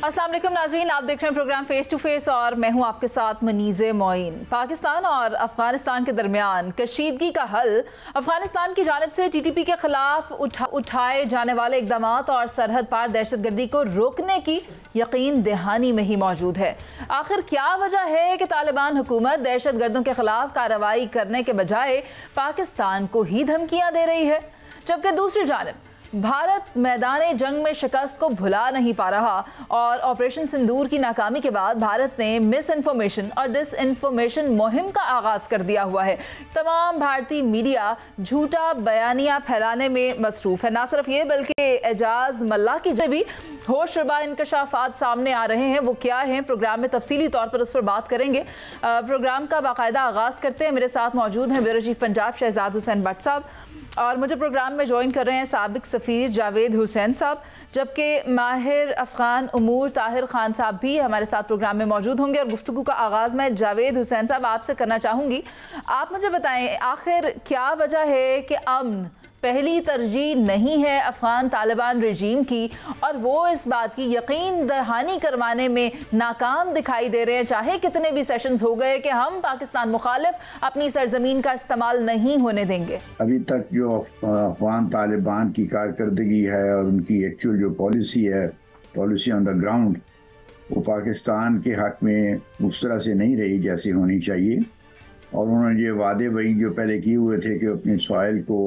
अस्सलाम वालेकुम नाजरीन, आप देख रहे हैं प्रोग्राम फेस टू फेस और मैं हूं आपके साथ मनीज़े मोइन। पाकिस्तान और अफगानिस्तान के दरमियान कशीदगी का हल अफगानिस्तान की जानिब से टीटीपी के खिलाफ उठाए जाने वाले इकदाम और सरहद पार दहशतगर्दी को रोकने की यकीन दहानी में ही मौजूद है। आखिर क्या वजह है कि तालिबान हुकूमत दहशत गर्दों के खिलाफ कार्रवाई करने के बजाय पाकिस्तान को ही धमकियां दे रही है, जबकि दूसरी जानिब भारत मैदाने जंग में शिकस्त को भुला नहीं पा रहा और ऑपरेशन सिंदूर की नाकामी के बाद भारत ने मिस इन्फॉर्मेशन और डिस इन्फॉर्मेशन मुहिम का आगाज कर दिया हुआ है। तमाम भारतीय मीडिया झूठा बयानिया फैलाने में मसरूफ है। ना सिर्फ ये बल्कि एजाज मल्ला की जो भी होशरुबा इंकशाफात सामने आ रहे हैं वो क्या हैं, प्रोग्राम में तफसीली तौर पर उस पर बात करेंगे। प्रोग्राम का बाकायदा आगाज़ करते हैं। मेरे साथ मौजूद हैं ब्यूरो चीफ पंजाब शहजाद हुसैन भट्ट साहब और मुझे प्रोग्राम में ज्वाइन कर रहे हैं साबिक सफ़ीर जावेद हुसैन साहब, जबकि माहिर अफ़गान उमूर ताहिर खान साहब भी हमारे साथ प्रोग्राम में मौजूद होंगे। और गुफ्तगू का आगाज़ मैं जावेद हुसैन साहब आपसे करना चाहूँगी। आप मुझे बताएं आखिर क्या वजह है कि अमन पहली तरजीह नहीं है अफगान तालिबान रजीम की और वो इस बात की यकीन दहानी करवाने में नाकाम दिखाई दे रहे हैं, चाहे कितने भी सेशंस हो गए, कि हम पाकिस्तान मुखालिफ अपनी सरजमीन का इस्तेमाल नहीं होने देंगे। अभी तक जो अफगान तालिबान की कारकर्दगी है और उनकी एक्चुअल जो पॉलिसी है, पॉलिसी ऑन द ग्राउंड, वो पाकिस्तान के हक में उस तरह से नहीं रही जैसी होनी चाहिए। और उन्होंने ये वादे वही जो पहले किए हुए थे कि अपने सॉइल को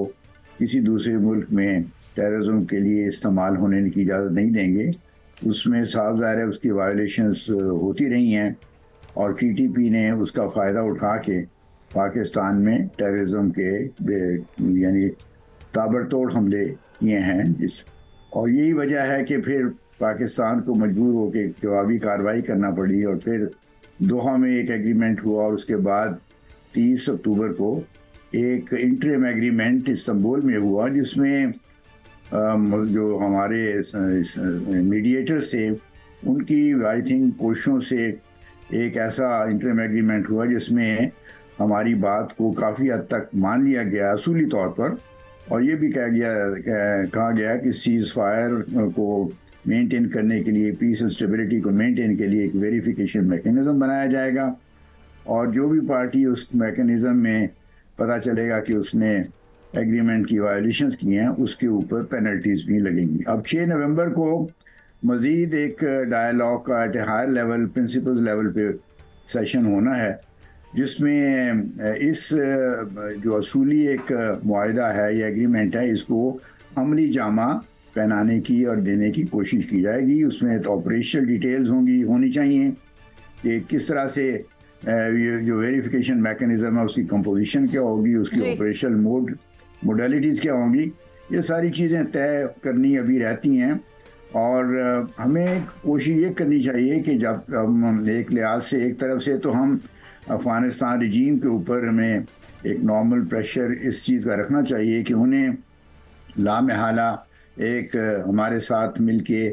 किसी दूसरे मुल्क में टेररिज्म के लिए इस्तेमाल होने की इजाज़त नहीं देंगे, उसमें साफ ज़ाहिर है उसकी वायलेशंस होती रही हैं और टीटीपी ने उसका फ़ायदा उठा के पाकिस्तान में टेररिज्म के यानी ताबड़तोड़ हमले किए हैं। और यही वजह है कि फिर पाकिस्तान को मजबूर होकर जवाबी कार्रवाई करना पड़ी और फिर दोहा में एक एग्रीमेंट हुआ और उसके बाद 30 अक्टूबर को एक इंटरिम एग्रीमेंट इस्तांबुल में हुआ जिसमें जो हमारे मीडिएटर्स थे उनकी आई थिंक कोशिशों से एक ऐसा इंटरिम एग्रीमेंट हुआ जिसमें हमारी बात को काफ़ी हद तक मान लिया गया असूली तौर पर। और ये भी कहा गया कि सीज़ फायर को मेंटेन करने के लिए, पीस एंड स्टेबिलिटी को मेंटेन के लिए एक वेरिफिकेशन मैकेनिज़्म बनाया जाएगा और जो भी पार्टी उस मैकेनिज़्म में पता चलेगा कि उसने एग्रीमेंट की वायलेशंस की हैं उसके ऊपर पेनल्टीज भी लगेंगी। अब 6 नवंबर को मज़ीद एक डायलॉग का at higher level, principles level पे सेशन होना है जिसमें इस जो असूली एक मुआहदा है या एग्रीमेंट है इसको अमली जामा पहनाने की और देने की कोशिश की जाएगी। उसमें तो ऑपरेशनल डिटेल्स होनी चाहिए कि किस तरह से ये जो वेरिफिकेशन मैकेनिज्म है उसकी कंपोजिशन क्या होगी, उसकी ऑपरेशनल मोडेलिटीज़ क्या होंगी, ये सारी चीज़ें तय करनी अभी रहती हैं। और हमें कोशिश ये करनी चाहिए कि जब हम एक लिहाज से एक तरफ से तो हम अफ़गानिस्तान रजीम के ऊपर हमें एक नॉर्मल प्रेशर इस चीज़ का रखना चाहिए कि उन्हें लामहला एक हमारे साथ मिल के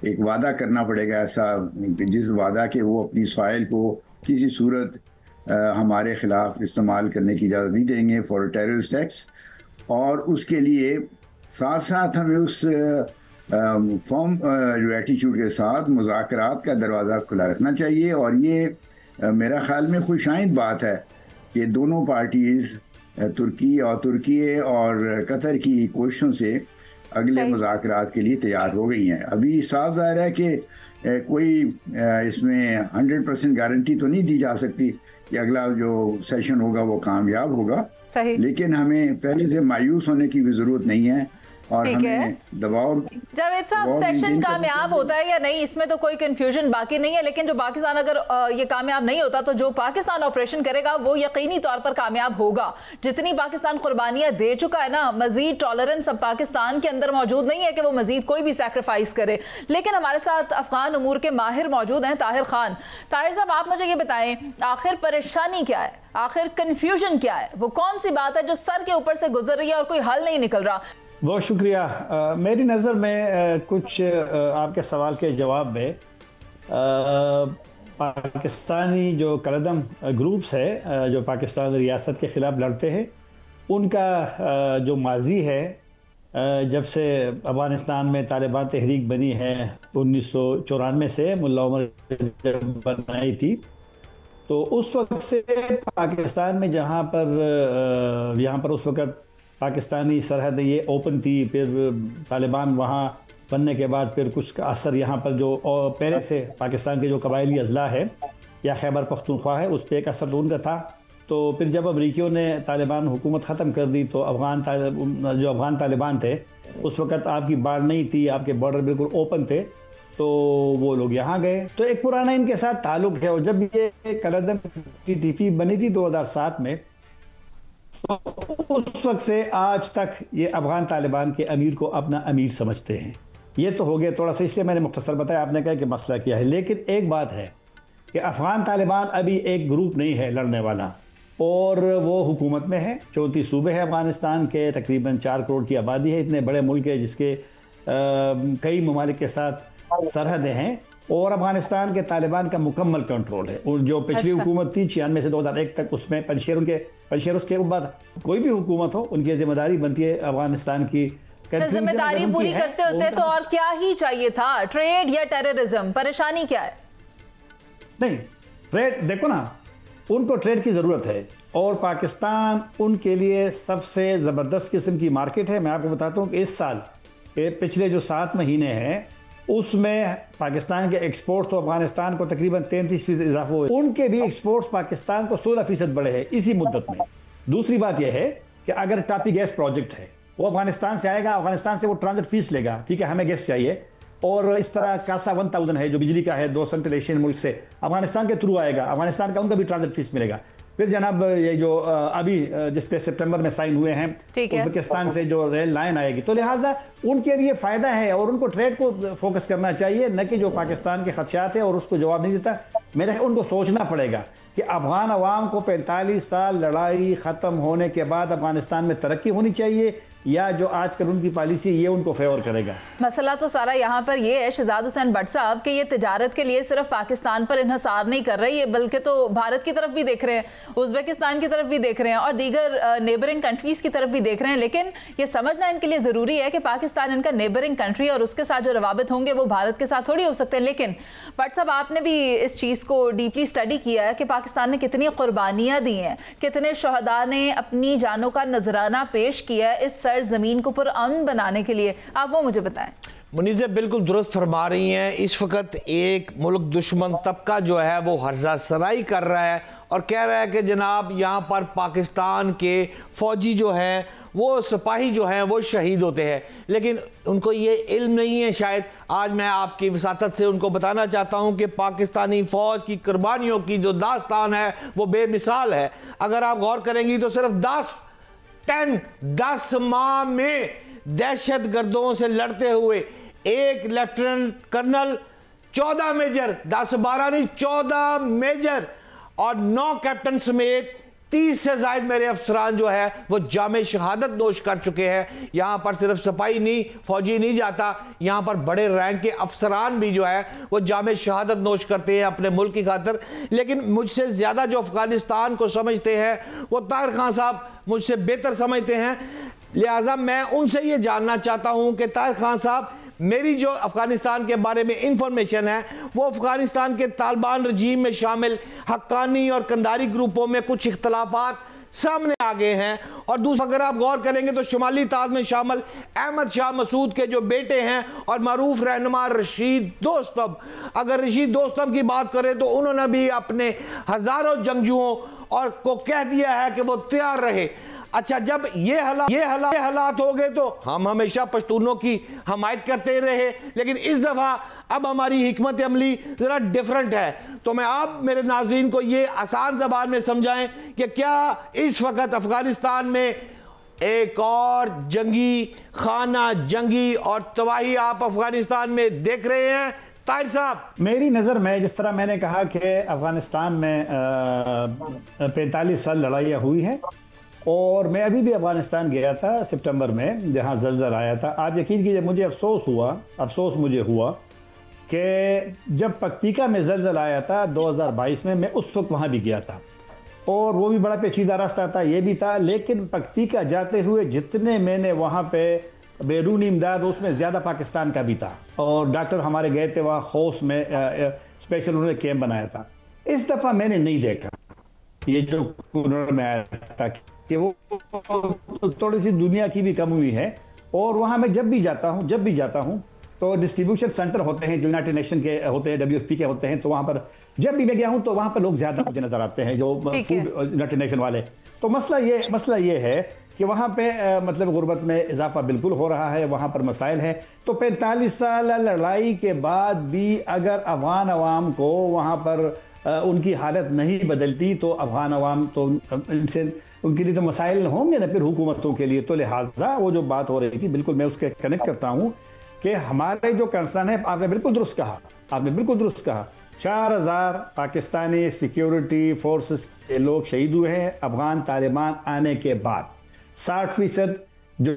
एक वादा करना पड़ेगा, ऐसा जिस वादा के वो अपनी सॉइल को किसी सूरत हमारे ख़िलाफ़ इस्तेमाल करने की इजाज़त नहीं देंगे फॉर टेररिस्ट एक्ट्स। और उसके लिए साथ साथ हमें उस फॉर्म जो एटीट्यूड के साथ मुज़ाकरात का दरवाज़ा खुला रखना चाहिए। और ये मेरा ख़्याल में खुशाइंद बात है कि दोनों पार्टीज़ तुर्की और कतर की कोशिशों से अगले मुज़ाकरात के लिए तैयार हो गई हैं। अभी साफ ज़ाहिर है कि कोई इसमें 100% गारंटी तो नहीं दी जा सकती कि अगला जो सेशन होगा वो कामयाब होगा, लेकिन हमें पहले से मायूस होने की भी ज़रूरत नहीं है और हमें दबाव। जावेद साहब, सेशन कामयाब होता है या नहीं इसमें तो कोई कंफ्यूजन बाकी नहीं है, लेकिन जो पाकिस्तान अगर ये कामयाब नहीं होता तो जो पाकिस्तान ऑपरेशन करेगा वो यकीनी तौर पर कामयाब होगा। जितनी पाकिस्तान कुर्बानियां दे चुका है ना, मजीद टॉलरेंस अब पाकिस्तान के अंदर मौजूद नहीं है कि वो मजीद कोई भी सैक्रिफाइस करे। लेकिन हमारे साथ अफगान उमूर के माहिर मौजूद हैं ताहिर खान। ताहिर साहब, आप मुझे ये बताएं आखिर परेशानी क्या है, आखिर कन्फ्यूजन क्या है, वो कौन सी बात है जो सर के ऊपर से गुजर रही है और कोई हल नहीं निकल रहा? बहुत शुक्रिया। मेरी नज़र में कुछ आपके सवाल के जवाब में पाकिस्तानी जो कलदम ग्रुप्स है जो पाकिस्तान रियासत के ख़िलाफ़ लड़ते हैं उनका जो माजी है जब से अफ़गानिस्तान में तालिबान तहरीक बनी है 1994 से, मुल्ला उमर जब बनाई थी, तो उस वक्त से पाकिस्तान में यहाँ पर उस वक्त पाकिस्तानी सरहद ये ओपन थी। फिर तालिबान वहाँ बनने के बाद फिर कुछ असर यहाँ पर जो पहले से पाकिस्तान के जो कबायली अजला है या खैबर पख्तूनख्वा है, उस पर एक असर उनका था। तो फिर जब अमरीकियों ने तालिबान हुकूमत ख़त्म कर दी तो जो अफ़गान तालिबान थे उस वक्त आपकी बाढ़ नहीं थी, आपके बॉर्डर बिल्कुल ओपन थे, तो वो लोग यहाँ गए। तो एक पुराना इनके साथ ताल्लुक़ है। और जब ये कलदम TTP बनी थी 2007 में, तो उस वक्त से आज तक ये अफ़गान तालिबान के अमीर को अपना अमीर समझते हैं। ये तो हो गया थोड़ा सा, इसलिए मैंने मुख्तसर बताया, आपने कहा कि मसला क्या है। लेकिन एक बात है कि अफ़गान तालिबान अभी एक ग्रुप नहीं है लड़ने वाला, और वो हुकूमत में है। 34 सूबे हैं अफ़गानिस्तान के, तकरीबन 4 करोड़ की आबादी है। इतने बड़े मुल्क है जिसके कई ममालिक के साथ सरहदें हैं, और अफ़गानिस्तान के तालिबान का मुकम्मल कंट्रोल है। और जो पिछली हुकूमत थी 96 से 2001 तक, उसमें पंजशेर उसके बाद कोई भी हुकूमत हो, उनकी जिम्मेदारी बनती है अफ़गानिस्तान की। जिम्मेदारी पूरी करते होते तो और क्या ही चाहिए था? ट्रेड या टेररिज्म? परेशानी क्या है? नहीं, ट्रेड देखो ना, उनको ट्रेड की ज़रूरत है, और पाकिस्तान उनके लिए सबसे ज़बरदस्त किस्म की मार्केट है। मैं आपको बताता हूँ कि इस साल के पिछले जो 7 महीने हैं उसमें पाकिस्तान के एक्सपोर्ट्स तो अफगानिस्तान को तकरीबन 33% इजाफा हुआ। उनके भी एक्सपोर्ट्स पाकिस्तान को 16% बढ़े हैं इसी मुद्दत में। दूसरी बात यह है कि अगर टापी गैस प्रोजेक्ट है, वो अफगानिस्तान से आएगा, अफगानिस्तान से वो ट्रांजिट फीस लेगा, ठीक है, हमें गैस चाहिए। और इस तरह कासा 1000 है जो बिजली का है, 2 सेंट्रल एशियन मुल्क से अफगानिस्तान के थ्रू आएगा, अफगानिस्तान का उनका भी ट्रांजिट फीस मिलेगा। फिर जनाब ये जो अभी जिसपे सितंबर में साइन हुए हैं उज्बेकिस्तान से जो रेल लाइन आएगी, तो लिहाजा उनके लिए फ़ायदा है और उनको ट्रेड को फोकस करना चाहिए, न कि जो पाकिस्तान के खदशात है और उसको जवाब नहीं देता। मेरे उनको सोचना पड़ेगा कि अफगान अवाम को 45 साल लड़ाई ख़त्म होने के बाद अफगानिस्तान में तरक्की होनी चाहिए, या जो आजकल उनकी पॉलिसी ये उनको फेवर करेगा। मसला तो सारा यहाँ पर ये है शहजाद हुसैन भट्ट साहब कि ये तिजारत के लिए सिर्फ पाकिस्तान पर इन्हसार नहीं कर रही है, बल्कि तो भारत की तरफ भी देख रहे हैं, उज्बेकिस्तान की तरफ भी देख रहे हैं और दीगर नेबरिंग कंट्रीज़ की तरफ भी देख रहे हैं। लेकिन ये समझना इनके लिए ज़रूरी है कि पाकिस्तान इनका नेबरिंग कंट्री और उसके साथ जो रवाबित होंगे वो भारत के साथ थोड़ी हो सकते हैं। लेकिन भट्ट साहब, आपने भी इस चीज़ को डीपली स्टडी किया है कि पाकिस्तान ने कितनी कुर्बानियाँ दी हैं, कितने शहदा ने अपनी जानों का नजराना पेश किया है इस जमीन को पुरअमन बनाने के लिए। आप वो मुझे बताएं। मुनीज़ा बिल्कुल दुरुस्त फरमा रही हैं। इस वक्त एक मुल्क दुश्मन तबका जो है वो हर्जा सराई कर रहा है और कह रहा है कि जनाब यहाँ पर पाकिस्तान के फौजी जो हैं, वो सिपाही जो हैं वो शहीद होते हैं, लेकिन उनको ये इल्म नहीं है शायद। आज मैं आपकी वसातत से उनको बताना चाहता हूँ कि पाकिस्तानी फ़ौज की कुर्बानियों की जो दास्तान है वो बेमिसाल है। अगर आप गौर करेंगी तो सिर्फ 10 माह में दहशत गर्दों से लड़ते हुए एक लेफ्टिनेंट कर्नल, 14 मेजर, 10-12 नहीं 14 मेजर और 9 कैप्टन समेत 30 से ज़ायद मेरे अफसरान जो है वो जामे शहादत नोश कर चुके हैं। यहाँ पर सिर्फ सिपाही नहीं, फौजी नहीं जाता, यहाँ पर बड़े रैंक के अफसरान भी जो है वो जामे शहादत नोश करते हैं अपने मुल्क की खातिर। लेकिन मुझसे ज़्यादा जो अफगानिस्तान को समझते हैं वो ताहिर खान साहब मुझसे बेहतर समझते हैं। लिहाजा मैं उनसे ये जानना चाहता हूँ कि ताहिर खान साहब, मेरी जो अफ़गानिस्तान के बारे में इंफॉर्मेशन है वो अफ़गानिस्तान के तालिबान रजीम में शामिल हक्कानी और कंधारी ग्रुपों में कुछ इख्तलाफात सामने आ गए हैं। और दूसरा, अगर आप गौर करेंगे तो शुमाली ताज में शामिल अहमद शाह मसूद के जो बेटे हैं और मरूफ रहनुमा रशीद दोस्तम, अगर रशीद दोस्तम की बात करें तो उन्होंने भी अपने हज़ारों जंगजुओं और को कह दिया है कि वो तैयार रहे। अच्छा, जब ये हालात हो गए तो हम हमेशा पश्तूनों की हमायत करते रहे, लेकिन इस दफ़ा अब हमारी हिकमत अमली ज़रा डिफरेंट है। तो मैं आप मेरे नाज़रीन को ये आसान ज़बान में समझाएं कि क्या इस वक्त अफ़गानिस्तान में एक और जंगी खाना जंगी और तबाही आप अफ़गानिस्तान में देख रहे हैं? ताहिर साहब, मेरी नज़र में जिस तरह मैंने कहा कि अफ़गानिस्तान में 45 साल लड़ाइयाँ हुई हैं, और मैं अभी भी अफ़गानिस्तान गया था सितंबर में जहाँ ज़लज़ला आया था। आप यकीन कीजिए मुझे अफसोस मुझे हुआ कि जब पक्तिका में ज़लज़ला आया था 2022 में, मैं उस वक्त वहाँ भी गया था और वो भी बड़ा पेचीदा रास्ता था, ये भी था। लेकिन पक्तिका जाते हुए जितने मैंने वहाँ पे बैरूनी इमदाद उसमें ज़्यादा पाकिस्तान का भी था, और डॉक्टर हमारे गए थे वहाँ खौस में, स्पेशल उन्होंने कैंप बनाया था। इस दफ़ा मैंने नहीं देखा ये जो कुनर में आया था कि वो थोड़ी सी दुनिया की भी कम हुई है। और वहाँ मैं जब भी जाता हूँ तो डिस्ट्रीब्यूशन सेंटर होते हैं जो यूनाइटेड नेशन के होते हैं, WFP के होते हैं, तो वहाँ पर जब भी मैं गया हूँ तो वहाँ पर लोग ज़्यादा मुझे नज़र आते हैं जो फूड यूनाइटेड नेशन वाले। तो मसला ये है कि वहाँ पे मतलब गुर्बत में इजाफा बिल्कुल हो रहा है, वहाँ पर मसाइल है। तो 45 साल लड़ाई के बाद भी अगर अफगान अवाम को वहाँ पर उनकी हालत नहीं बदलती तो अफगान अवाम तो इनसे उनके लिए तो मसाइल होंगे ना फिर हुकूमतों के लिए। तो लिहाजा वो जो बात हो रही थी बिल्कुल मैं उसके कनेक्ट करता हूँ कि हमारे जो कंसर्न है, आपने बिल्कुल दुरुस्त कहा 4000 पाकिस्तानी सिक्योरिटी फोर्सेस के लोग शहीद हुए हैं अफगान तालिबान आने के बाद। 60% जो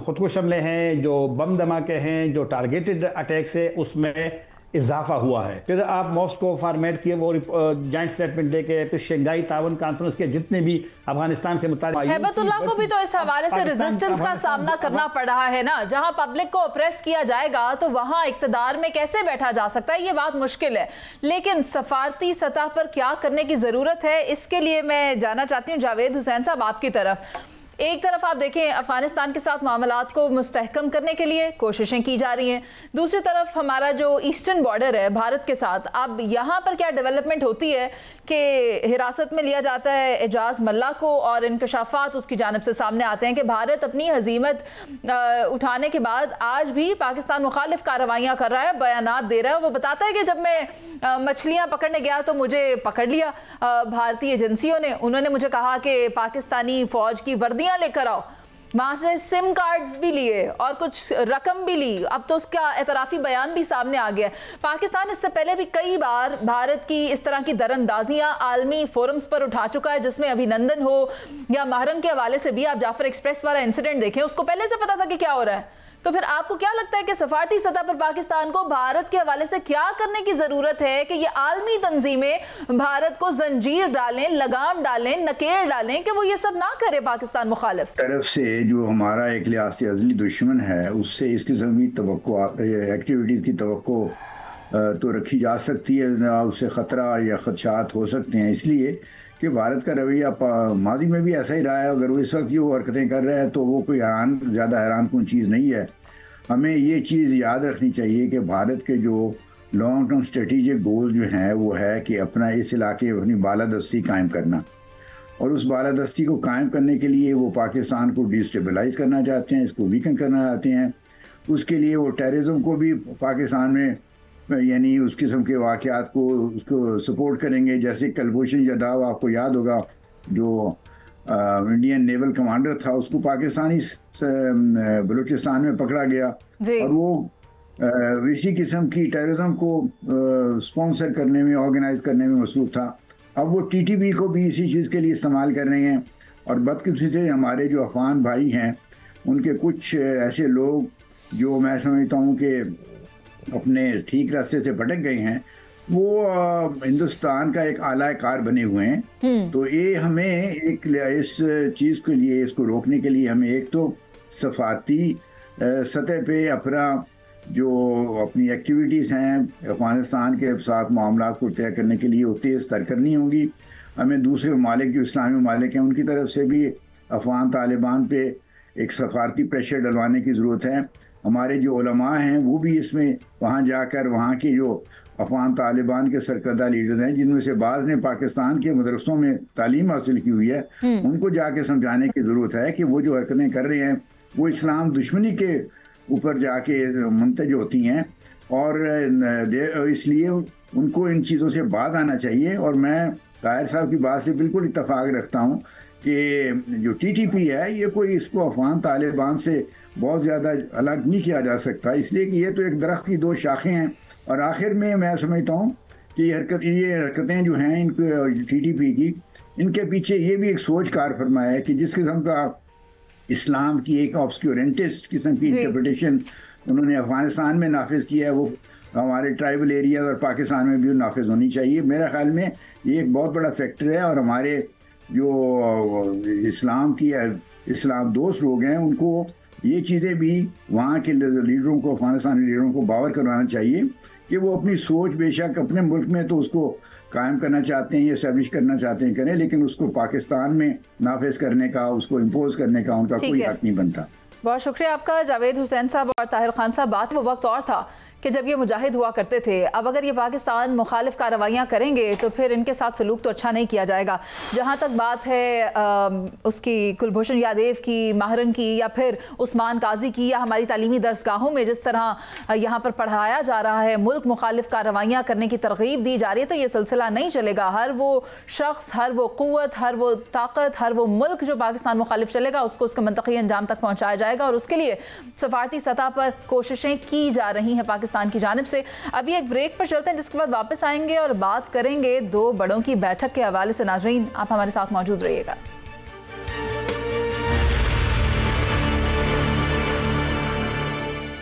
खुदकुश हमले हैं, जो बम धमाके हैं, जो टारगेटेड अटैक्स है, उसमें इजाफा हुआ है। फिर आप मॉस्को फॉर्मेट किए वो जॉइंट स्टेटमेंट देके, फिर शंघाई ताउन कॉन्फ्रेंस के जितने भी अफगानिस्तान से मुताल्लिक़, हैबतुल्लाह को भी तो इस हवाले से रेजिस्टेंस का सामना करना पड़ रहा है ना। जहां पब्लिक को ऑप्रेस किया जाएगा तो वहां इक्तदार में कैसे बैठा जा सकता है, ये बात मुश्किल है। लेकिन सफारती सतह पर क्या करने की जरूरत है, इसके लिए मैं जाना चाहती हूँ जावेद हुसैन साहब आपकी तरफ। एक तरफ आप देखें अफगानिस्तान के साथ मामलात को मुस्तहकम करने के लिए कोशिशें की जा रही हैं, दूसरी तरफ हमारा जो ईस्टर्न बॉर्डर है भारत के साथ, अब यहाँ पर क्या डेवलपमेंट होती है कि हिरासत में लिया जाता है एजाज मल्ला को और इंकशाफात उसकी जानिब से सामने आते हैं कि भारत अपनी हजीमत उठाने के बाद आज भी पाकिस्तान मुखालिफ कार्रवाइयाँ कर रहा है, बयानात दे रहा है। वो बताता है कि जब मैं मछलियाँ पकड़ने गया तो मुझे पकड़ लिया भारतीय एजेंसियों ने, उन्होंने मुझे कहा कि पाकिस्तानी फौज की वर्दियाँ लेकर आओ, वहां से सिम कार्ड्स भी लिए और कुछ रकम भी ली। अब तो उसका एतराफ़ी बयान भी सामने आ गया। पाकिस्तान इससे पहले भी कई बार भारत की इस तरह की दरअंदाजियां आलमी फोरम्स पर उठा चुका है, जिसमें अभिनंदन हो या महरंग के हवाले से भी आप जाफर एक्सप्रेस वाला इंसिडेंट देखें, उसको पहले से पता था कि क्या हो रहा है। तो फिर आपको क्या लगता है कि सफारती सतह पर पाकिस्तान को भारत के हवाले से क्या करने की जरूरत है कि ये आलमी तंजीमें भारत को जंजीर डालें, लगाम डालें, नकेल डालें कि वो ये सब ना करे पाकिस्तान मुखालिफ तरफ से जो हमारा एक लिहाज से अज़ली दुश्मन है, उससे इस किस्म की एक्टिविटीज़ की तवक्को तो रखी जा सकती है, उससे ख़तरा या खदशात हो सकते हैं। इसलिए कि भारत का रवैया माजी में भी ऐसा ही रहा है। अगर वो इस वक्त जो हरकतें कर रहे हैं तो वो कोई ज़्यादा हैरान कौन चीज़ नहीं है। हमें ये चीज़ याद रखनी चाहिए कि भारत के जो लॉन्ग टर्म स्ट्रेटेजिक गोल जो हैं वो है कि अपना इस इलाके में अपनी बालादस्ती कायम करना, और उस बालादस्ती को कायम करने के लिए वो पाकिस्तान को डिस्टेबलाइज करना चाहते हैं, इसको वीकन करना चाहते हैं। उसके लिए वो टेररिज्म को भी पाकिस्तान में यानी उस किस्म के वाक़यात को उसको सपोर्ट करेंगे। जैसे कलभूषण जाधव आपको याद होगा, जो इंडियन नेवल कमांडर था, उसको पाकिस्तानी बलूचिस्तान में पकड़ा गया और वो इसी किस्म की टेररिज्म को स्पॉन्सर करने में, ऑर्गेनाइज करने में मसरूफ़ था। अब वो TTP को भी इसी चीज़ के लिए इस्तेमाल कर रहे हैं। और बदकिस्मती से हमारे जो अफगान भाई हैं उनके कुछ ऐसे लोग जो मैं समझता हूँ कि अपने ठीक रास्ते से भटक गए हैं, वो हिंदुस्तान का एक आला कार बने हुए हैं। तो ये हमें एक इस चीज़ के लिए, इसको रोकने के लिए हमें एक तो सफारती सतह पे अपना जो अपनी एक्टिविटीज़ हैं अफ़गानिस्तान के साथ मामला को तय करने के लिए वो तेज़ तर करनी होगी। हमें दूसरे ममालिक जो इस्लामी ममालिक हैं उनकी तरफ से भी अफ़गान तालिबान पे एक सफारती प्रेशर डलवाने की ज़रूरत है। हमारे जो उलमा हैं वो भी इसमें वहाँ जाकर वहाँ के जो अफ़गान तालिबान के सरकर्दा लीडर्स हैं, जिनमें से बाज़ ने पाकिस्तान के मदरसों में तालीम हासिल की हुई है, उनको जाके समझाने की ज़रूरत है कि वो जो हरकतें कर रहे हैं वो इस्लाम दुश्मनी के ऊपर जाके मुंतज होती हैं, और इसलिए उनको इन चीज़ों से बात आना चाहिए। और मैं ताहिर साहब की बात से बिल्कुल इत्तफाक रखता हूँ कि जो TTP है ये कोई इसको अफ़गान तालिबान से बहुत ज़्यादा अलग नहीं किया जा सकता, इसलिए कि ये तो एक दरख्त की दो शाखें हैं। और आखिर में मैं समझता हूँ कि ये हरकतें जो हैं इनको TTP की, इनके पीछे ये भी एक सोच कार फरमाया है कि जिस किस्म का इस्लाम की एक ऑब्सक्योरेंटिस्ट किस्म की इंटरप्रिटेशन उन्होंने अफ़गानिस्तान में नाफिज किया है, वो हमारे ट्राइबल एरिया और पाकिस्तान में भी नाफिज होनी चाहिए। मेरा ख्याल में ये एक बहुत बड़ा फैक्टर है, और हमारे जो इस्लाम दोस्त लोग हैं उनको ये चीज़ें भी वहाँ के लीडरों को, अफगानिस्तानी लीडरों को बावर करवाना चाहिए कि वो अपनी सोच बेशक अपने मुल्क में तो उसको कायम करना चाहते हैं, एस्टैब्लिश करना चाहते हैं करें, लेकिन उसको पाकिस्तान में नाफिज करने का, उसको इम्पोज करने का उनका कोई हक नहीं बनता। बहुत शुक्रिया आपका जावेद हुसैन साहब और ताहिर खान साहब। बात वो वक्त और था कि जब ये मुजाहिद हुआ करते थे, अब अगर ये पाकिस्तान मुखालिफ कार्रवाइयाँ करेंगे तो फिर इनके साथ सलूक तो अच्छा नहीं किया जाएगा। जहाँ तक बात है उसकी कुलभूषण यादव की, माहरन की, या फिर उस्मान काजी की, या हमारी तालीमी दरसगाहों में जिस तरह यहाँ पर पढ़ाया जा रहा है, मुल्क मुखालिफ कार्रवाइयाँ करने की तरगीब दी जा रही है, तो ये सिलसिला नहीं चलेगा। हर वो शख्स, हर वो क़ुव्वत, हर वो ताकत, हर वो मुल्क जो पाकिस्तान मुखालिफ चलेगा, उसको उसके मंतकी अंजाम तक पहुँचाया जाएगा और उसके लिए सफारती सतह पर कोशिशें की जा रही हैं पाकिस्तान की जानिब से। अभी एक ब्रेक पर चलते हैं, जिसके बाद वापस आएंगे और बात करेंगे दो बड़ों की बैठक के हवाले से। नाज़रीन, आप हमारे साथ मौजूद रहिएगा।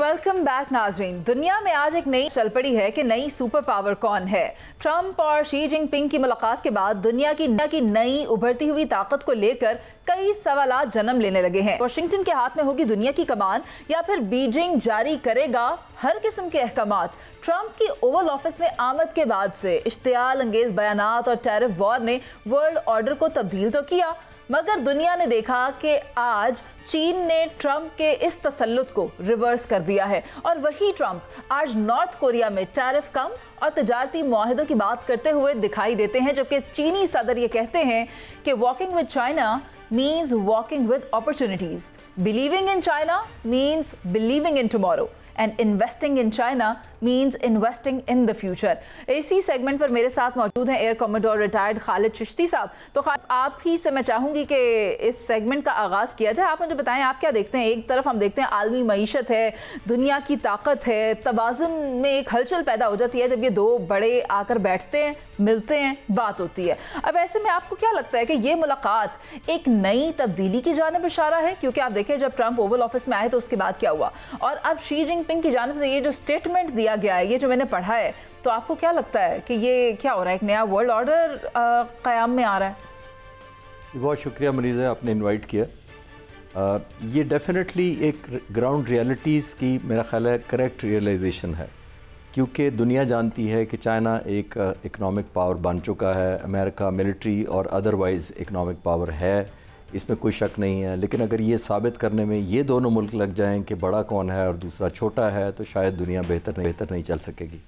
वेलकम बैक नाज़रीन। दुनिया में आज एक नई चल पड़ी है कि नई सुपर पावर कौन है। ट्रंप और शी जिनपिंग की मुलाकात के बाद दुनिया की नई उभरती हुई ताकत को लेकर कई सवालात जन्म लेने लगे हैं। वाशिंगटन के हाथ में होगी दुनिया की कमान या फिर बीजिंग जारी करेगा हर किस्म के अहकामात। ट्रंप की ओवल ऑफिस में आमद के बाद से इश्तियाल अंगेज बयानात और टैरिफ वॉर ने वर्ल्ड ऑर्डर को तब्दील तो किया, मगर दुनिया ने देखा कि आज चीन ने ट्रंप के इस तसल्लुत को रिवर्स कर दिया है और वही ट्रंप आज नॉर्थ कोरिया में टैरिफ कम और तजारती मुआहिदों की बात करते हुए दिखाई देते हैं, जबकि चीनी सदर ये कहते हैं कि walking with China means walking with opportunities. Believing in China means believing in tomorrow. And investing in China means investing in the future. इसी सेगमेंट पर मेरे साथ मौजूद हैं air commodore retired Khalid Chishti साहब। तो आप ही से मैं चाहूँगी कि इस सेगमेंट का आगाज़ किया जाए। आप मुझे बताएं, आप क्या देखते हैं? एक तरफ हम देखते हैं आलमी मईशत है, दुनिया की ताकत है, तवाज़ुन में एक हलचल पैदा हो जाती है जब ये दो बड़े आकर बैठते हैं, मिलते हैं, बात होती है। अब ऐसे में आपको क्या लगता है कि ये मुलाकात एक नई तब्दीली की जानिब इशारा है? क्योंकि आप देखें, जब ट्रंप ओवल ऑफिस में आए तो उसके बाद क्या हुआ, और अब शी जिनपिंग की जानिब से ये जो स्टेटमेंट दिया गया है, ये जो मैंने पढ़ा है, तो आपको क्या लगता है कि ये क्या हो रहा है? एक नया वर्ल्ड ऑर्डर क़याम में आ रहा है? बहुत शुक्रिया मनीज़ा, आपने इनवाइट किया। ये डेफिनेटली एक ग्राउंड रियलिटीज़ की मेरा ख्याल है करेक्ट रियलाइजेशन है, क्योंकि दुनिया जानती है कि चाइना एक इकनॉमिक पावर बन चुका है, अमेरिका मिलिट्री और अदरवाइज़ इकनॉमिक पावर है, इसमें कोई शक नहीं है। लेकिन अगर ये साबित करने में ये दोनों मुल्क लग जाएं कि बड़ा कौन है और दूसरा छोटा है, तो शायद दुनिया बेहतर नहीं चल सकेगी।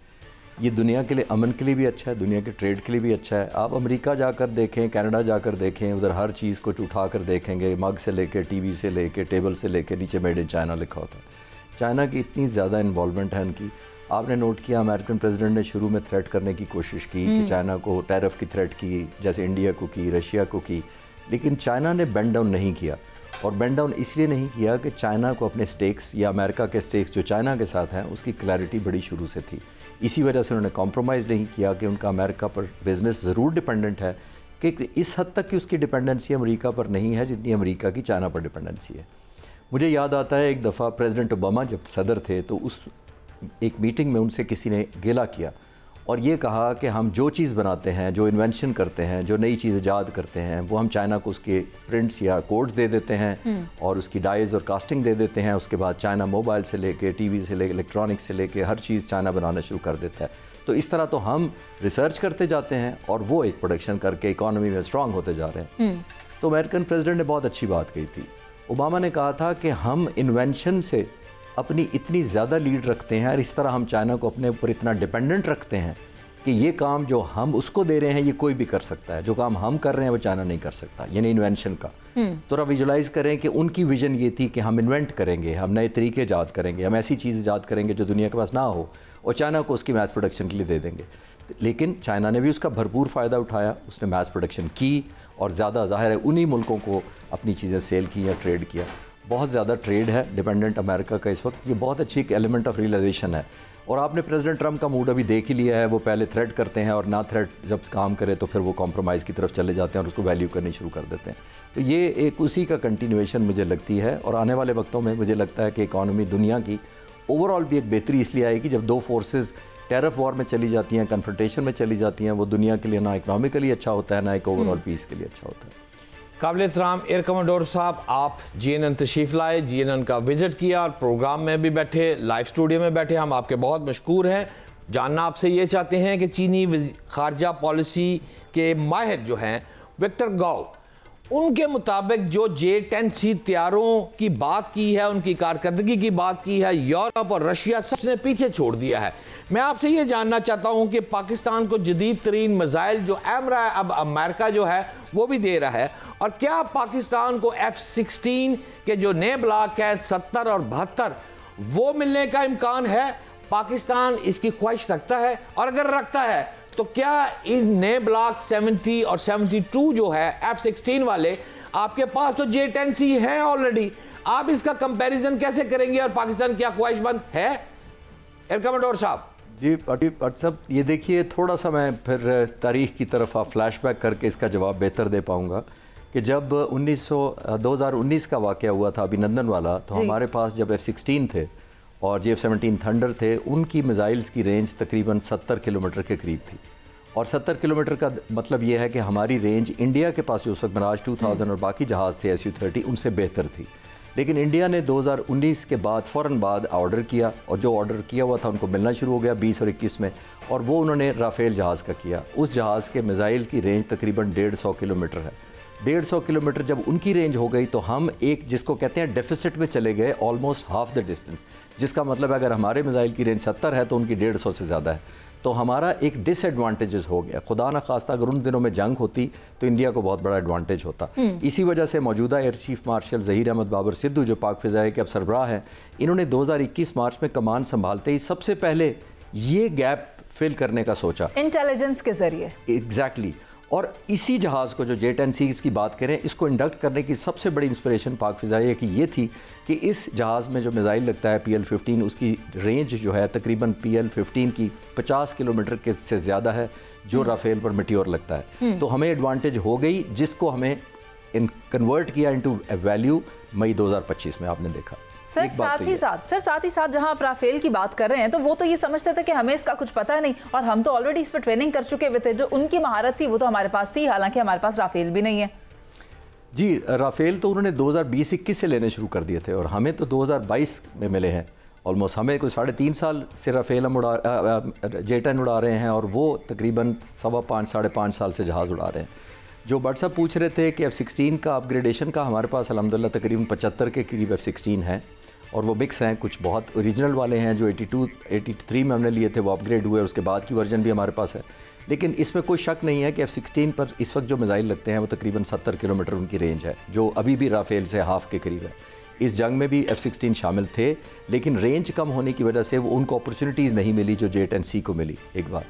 ये दुनिया के लिए, अमन के लिए भी अच्छा है, दुनिया के ट्रेड के लिए भी अच्छा है। आप अमेरिका जाकर देखें, कनाडा जाकर देखें, उधर हर चीज़ को उठा कर देखेंगे, मग से लेके, टीवी से लेके, टेबल से लेके, नीचे मेड इन चाइना लिखा होता है। चाइना की इतनी ज़्यादा इन्वॉल्वमेंट है उनकी। आपने नोट किया, अमेरिकन प्रेसिडेंट ने शुरू में थ्रेट करने की कोशिश की कि चाइना को टैरिफ की थ्रेट की, जैसे इंडिया को की, रशिया को की, लेकिन चाइना ने बेंड डाउन नहीं किया। और बेंड डाउन इसलिए नहीं किया कि चाइना को अपने स्टेक्स या अमेरिका के स्टेक्स जो चाइना के साथ हैं उसकी क्लैरिटी बड़ी शुरू से थी। इसी वजह से उन्होंने कॉम्प्रोमाइज़ नहीं किया कि उनका अमेरिका पर बिज़नेस ज़रूर डिपेंडेंट है, कि इस हद तक कि उसकी डिपेंडेंसी अमेरिका पर नहीं है जितनी अमेरिका की चाइना पर डिपेंडेंसी है। मुझे याद आता है एक दफ़ा प्रेसिडेंट ओबामा जब सदर थे तो उस एक मीटिंग में उनसे किसी ने गिला किया और ये कहा कि हम जो चीज़ बनाते हैं, जो इन्वेंशन करते हैं, जो नई चीज़ ईजाद करते हैं, वो हम चाइना को उसके प्रिंट्स या कोड्स दे देते हैं और उसकी डाइज और कास्टिंग दे देते हैं। उसके बाद चाइना मोबाइल से लेके, टीवी से लेके, इलेक्ट्रॉनिक्स से लेके हर चीज़ चाइना बनाना शुरू कर देता है। तो इस तरह तो हम रिसर्च करते जाते हैं और वो एक प्रोडक्शन करके इकॉनमी में स्ट्रांग होते जा रहे हैं। तो अमेरिकन प्रेसिडेंट ने बहुत अच्छी बात कही थी। ओबामा ने कहा था कि हम इन्वेंशन से अपनी इतनी ज़्यादा लीड रखते हैं और इस तरह हम चाइना को अपने ऊपर इतना डिपेंडेंट रखते हैं कि ये काम जो हम उसको दे रहे हैं ये कोई भी कर सकता है, जो काम हम कर रहे हैं वो चाइना नहीं कर सकता, यानी इन्वेंशन का। तो आप विजुलाइज़ करें कि उनकी विजन ये थी कि हम इन्वेंट करेंगे, हम नए तरीके ईजाद करेंगे, हम ऐसी चीज़ ईजाद करेंगे जो दुनिया के पास ना हो और चाइना को उसकी मैस प्रोडक्शन के लिए दे देंगे। लेकिन चाइना ने भी उसका भरपूर फ़ायदा उठाया, उसने मैस प्रोडक्शन की और ज़्यादा ज़ाहिर है उन्हीं मुल्कों को अपनी चीज़ें सेल की या ट्रेड किया। बहुत ज़्यादा ट्रेड है डिपेंडेंट अमेरिका का इस वक्त, ये बहुत अच्छी एक एलिमेंट ऑफ रियलाइजेशन है। और आपने प्रेसिडेंट ट्रंप का मूड अभी देख ही लिया है, वो पहले थ्रेट करते हैं और ना थ्रेट जब काम करे तो फिर वो कॉम्प्रोमाइज़ की तरफ चले जाते हैं और उसको वैल्यू करनी शुरू कर देते हैं। तो ये एक उसी का कंटिन्यूएशन मुझे लगती है और आने वाले वक्तों में मुझे लगता है कि इकॉनमी दुनिया की ओवरऑल भी एक बेहतरी इसलिए आएगी जब दो फोर्सेस टेरफ वॉर में चली जाती हैं, कन्फ्रंटेशन में चली जाती हैं। वो दुनिया के लिए ना इकोनॉमिकली अच्छा होता है, ना एक ओवरऑल पीस के लिए अच्छा होता है। काबिल-ए-एहतराम एयर कमांडोर साहब, आप GNN तशरीफ़ लाए, GNN का विज़िट किया और प्रोग्राम में भी बैठे, लाइव स्टूडियो में बैठे, हम आपके बहुत मशकूर हैं। जानना आपसे ये चाहते हैं कि चीनी खारजा पॉलिसी के माहिर जो हैं विक्टर गाओ, उनके मुताबिक जो J-10C तैयारों की बात की है, उनकी कारकर्दगी की बात की है, यूरोप और रशिया सबने पीछे छोड़ दिया है। मैं आपसे ये जानना चाहता हूँ कि पाकिस्तान को जदीद तरीन मिसाइल जो एमरा अब अमेरिका जो है वो भी दे रहा है, और क्या पाकिस्तान को F-16 के जो नए ब्लॉक है 70 और 72 वो मिलने का इम्कान है? पाकिस्तान इसकी ख्वाहिश रखता है, और अगर रखता है तो क्या इन नए ब्लॉक 70 और 72 जो है F-16 वाले, आपके पास तो J-10C है ऑलरेडी, आप इसका कंपैरिजन कैसे करेंगे और पाकिस्तान क्या ख्वाहिशमंद है? एयर कमांडोर साहब जी साहब, ये देखिए, थोड़ा सा मैं फिर तारीख की तरफ फ्लैशबैक करके इसका जवाब बेहतर दे पाऊंगा कि जब 2019 का वाक़या हुआ था अभिनंदन वाला, तो हमारे पास जब F-16 थे और F-17 थंडर थे, उनकी मिसाइल्स की रेंज तकरीबन 70 किलोमीटर के करीब थी। और 70 किलोमीटर का मतलब ये है कि हमारी रेंज इंडिया के पास जो उस वक्त मिराज 2000 और बाकी जहाज़ थे Su-30 उनसे बेहतर थी। लेकिन इंडिया ने 2019 के बाद फ़ौरन बाद ऑर्डर किया, और जो ऑर्डर किया हुआ था उनको मिलना शुरू हो गया 20 और 21 में, और वो उन्होंने राफेल जहाज़ का किया। उस जहाज़ के मिसाइल की रेंज तकरीबन 150 किलोमीटर है। 150 किलोमीटर जब उनकी रेंज हो गई तो हम एक जिसको कहते हैं डेफिसिट में चले गए, ऑलमोस्ट हाफ द डिस्टेंस, जिसका मतलब अगर हमारे मिसाइल की रेंज 70 है तो उनकी 150 से ज़्यादा है, तो हमारा एक डिसएडवांटेजेस हो गया। खुदा न खास्ता अगर उन दिनों में जंग होती तो इंडिया को बहुत बड़ा एडवांटेज होता। इसी वजह से मौजूदा air chief marshal Zaheer Ahmed Babar Sidhu जो पाक फ़िज़ाए के अब सरबराह हैं, इन्होंने 2021 मार्च में कमान संभालते ही सबसे पहले ये गैप फिल करने का सोचा, इंटेलिजेंस के जरिए। एग्जैक्टली। और इसी जहाज़ को जो J-10C की बात करें, इसको इंडक्ट करने की सबसे बड़ी इंस्पिरेशन पाक फ़िज़ाइया की ये थी कि इस जहाज़ में जो मिसाइल लगता है PL-15, उसकी रेंज जो है तकरीबन PL-15 की 50 किलोमीटर के से ज़्यादा है जो राफेल पर मेटियोर लगता है। तो हमें एडवांटेज हो गई, जिसको हमें कन्वर्ट किया इनटू वैल्यू मई 2025 में आपने देखा। सर साथ ही साथ जहां आप राफेल की बात कर रहे हैं, तो वो तो ये समझते थे कि हमें इसका कुछ पता नहीं, और हम तो ऑलरेडी इस पर ट्रेनिंग कर चुके हुए थे। जो उनकी महारत थी वो तो हमारे पास थी, हालांकि हमारे पास राफेल भी नहीं है। जी, राफेल तो उन्होंने 2020-21 से लेने शुरू कर दिए थे, और हमें तो 2022 में मिले हैं। ऑलमोस्ट हमें कोई 3.5 साल से राफेल हम J-10 उड़ा रहे हैं, और वो तकरीबन 5.25 साल से जहाज़ उड़ा रहे हैं। जो बट साहब पूछ रहे थे कि F-16 का अपग्रेडेशन का, हमारे पास अल्हम्दुलिल्लाह तकरीबन 75 के करीब F-16 हैं, और वो मिक्स हैं। कुछ बहुत ओरिजिनल वाले हैं जो 83 में हमने लिए थे, वो अपग्रेड हुए, और उसके बाद की वर्जन भी हमारे पास है। लेकिन इसमें कोई शक नहीं है कि F-16 पर इस वक्त जो मिसाइल लगते हैं वो तकरीबन 70 किलोमीटर उनकी रेंज है, जो अभी भी राफेल से हाफ के करीब है। इस जंग में भी F-16 शामिल थे, लेकिन रेंज कम होने की वजह से वो उनको अपॉर्चुनिटीज़ नहीं मिली जो J-10C को मिली। एक बार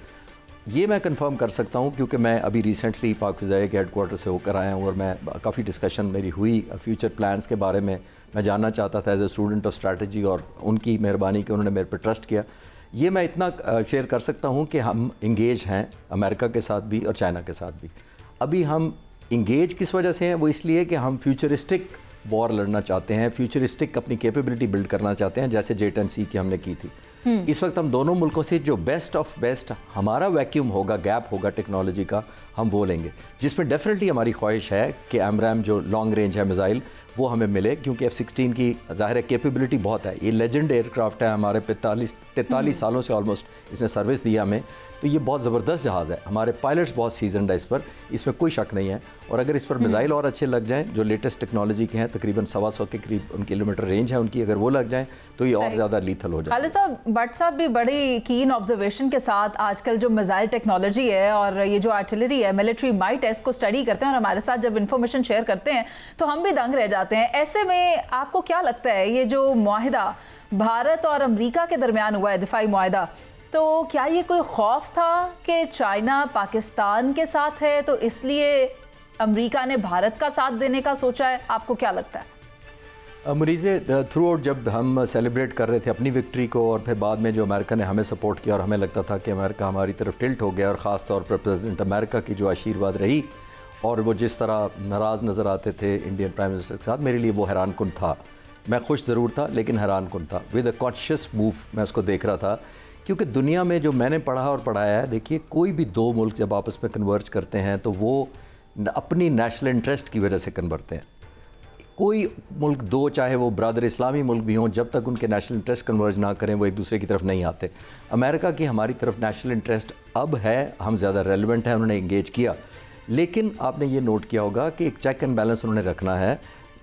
ये मैं कंफर्म कर सकता हूँ, क्योंकि मैं अभी रिसेंटली पाक फ़िज़ाइया के हेडक्वार्टर से होकर आया हूँ, और मैं काफ़ी डिस्कशन मेरी हुई फ्यूचर प्लान्स के बारे में। मैं जानना चाहता था as a student of strategy, और उनकी मेहरबानी कि उन्होंने मेरे पर ट्रस्ट किया। ये मैं इतना शेयर कर सकता हूँ कि हम इंगेज हैं अमेरिका के साथ भी और चाइना के साथ भी। अभी हम इंगेज किस वजह से हैं? वो इसलिए कि हम फ्यूचरिस्टिक वॉर लड़ना चाहते हैं, फ्यूचरिस्टिक अपनी कैपेबिलिटी बिल्ड करना चाहते हैं, जैसे J-10C की हमने की थी। इस वक्त हम दोनों मुल्कों से जो बेस्ट ऑफ बेस्ट हमारा वैक्यूम होगा, गैप होगा टेक्नोलॉजी का, हम वो लेंगे, जिसमें डेफिनेटली हमारी ख्वाहिश है कि AMRAAM जो लॉन्ग रेंज है मिसाइल वो हमें मिले, क्योंकि F-16 की ज़ाहिर है कैपेबिलिटी बहुत है। ये लेजेंड एयरक्राफ्ट है, हमारे 43 सालों से ऑलमोस्ट इसने सर्विस दिया हमें, तो ये बहुत ज़बरदस्त जहाज़ है। हमारे पायलट्स बहुत सीजनड है इस पर, इसमें कोई शक नहीं है। और अगर इस पर मिसाइल और अच्छे लग जाएँ जो लेटेस्ट टेक्नोलॉजी के हैं, तकरीबन 125 के करीब किलोमीटर रेंज है उनकी, अगर वो लग जाएँ तो ये और ज़्यादा लीथल हो जाए। खालिद साहब, भट्ट साहब भी बड़ी कीन ऑब्जर्वेशन के साथ आजकल जो मिसाइल टेक्नोलॉजी है और ये जो आर्टिलरी है, मिलिट्री माइट है, इसको स्टडी करते हैं, और हमारे साथ जब इन्फॉर्मेशन शेयर करते हैं तो हम भी दंग रह जाते हैं। ऐसे में आपको क्या लगता है, ये जो मुआहिदा भारत और अमेरिका के दरमियान हुआ है, दिफाई मुआहिदा, तो क्या ये कोई खौफ था कि चाइना पाकिस्तान के साथ है तो इसलिए अमेरिका ने भारत का साथ देने का सोचा है? आपको क्या लगता है? मरीज़े थ्रू आउट जब हम सेलिब्रेट कर रहे थे अपनी विक्ट्री को, और फिर बाद में जो अमेरिका ने हमें सपोर्ट किया और हमें लगता था कि अमेरिका हमारी तरफ टिल्ट हो गया, और ख़ास तौर पर प्रेसिडेंट अमेरिका की जो आशीर्वाद रही और वो जिस तरह नाराज़ नज़र आते थे इंडियन प्राइम मिनिस्टर के साथ, मेरे लिए वो हैरान कुन था। मैं खुश ज़रूर था लेकिन हैरान कुन था। विद अ कॉन्शियस मूव मैं उसको देख रहा था, क्योंकि दुनिया में जो मैंने पढ़ा और पढ़ाया है, देखिए कोई भी दो मुल्क जब आपस में कन्वर्ज करते हैं तो वो अपनी नेशनल इंटरेस्ट की वजह से कन्वर्टते हैं। कोई मुल्क दो, चाहे वो ब्रादर इस्लामी मुल्क भी हों, जब तक उनके नेशनल इंटरेस्ट कन्वर्ज ना करें वो एक दूसरे की तरफ नहीं आते। अमेरिका की हमारी तरफ नेशनल इंटरेस्ट अब है, हम ज़्यादा रेलिवेंट है, उन्होंने इंगेज किया। लेकिन आपने ये नोट किया होगा कि एक चेक एंड बैलेंस उन्होंने रखना है।